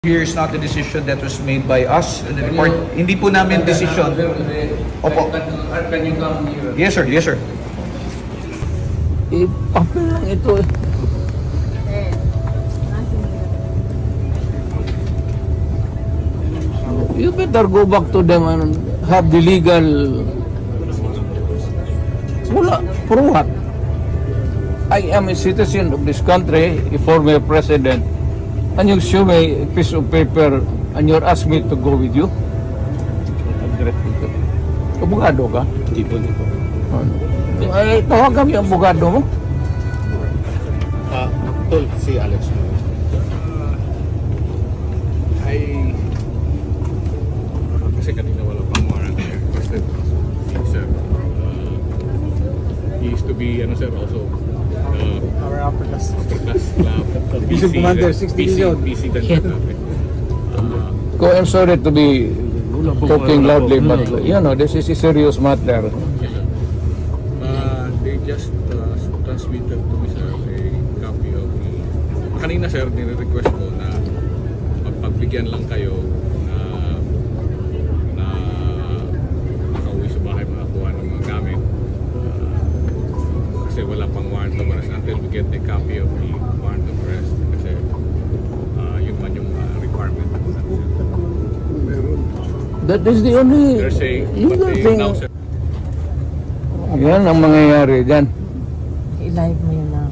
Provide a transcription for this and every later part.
Here is not a decision that was made by us. The report, hindi po namin decision. Opo. Can you come here? Yes, sir. Yes, sir. Papel lang ito eh. You better go back to them and have the legal... Wala, for what? I am a citizen of this country, a former president, and you show me a piece of paper and you're asking me to go with you? Abogado ka? Hindi po. Ano? Ay, tawagan mo yung abogado mo. Tol, si Alex. Kasi kanina wala pang warrant there. Kasi, sir, he used to be, also, Our upper class. class club. Vision Commander, 60 million. PC dan Ko, I'm sorry to be talking loudly, but you know, this is a serious matter. They just transmitted to me, sir, a copy of the... Kanina, sir, nire-request ko na magpagbigyan lang kayo na makauwi sa bahay, makakuha ng mga gamit. Kasi wala pang warrant of arrest until we get a copy of the warrant of arrest. Kasi yun man yung requirement. That is the only They're saying, but legal they thing. now, sir, Yan ang mangyayari dyan. I-live mo yun na.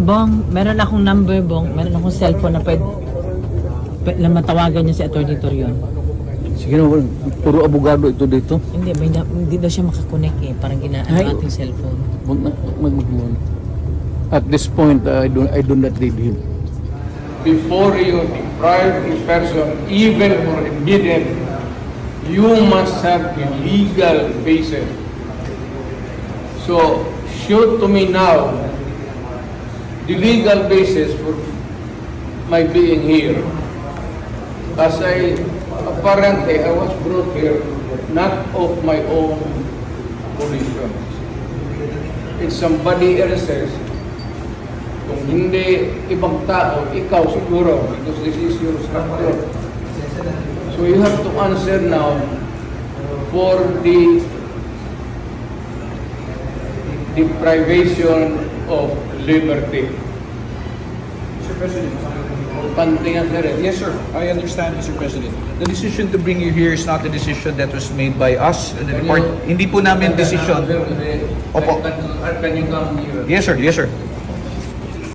Bong, meron akong number, Bong. Meron akong cellphone na pwede lang matawagan niya si Atty. Torion. Sige na, puro abogado ito dito. Hindi daw siya makakonect eh. Parang Ay. ang ating cellphone. Magmagmuna. At this point, I do not need him. Before you deprive a person, even for a minute, you must have a legal basis. So, show to me now the legal basis for my being here. As apparently, I was brought here not of my own volition. It's somebody else's. Kung hindi ibang tao, ikaw siguro, because this is your structure. So you have to answer now for the deprivation of liberty. Mr. President. Pantingan sir. Yes, sir. I understand, Mr. President. The decision to bring you here is not a decision that was made by us. The report, hindi po namin decision. Opo. Can you come here? Yes, sir. Yes, sir.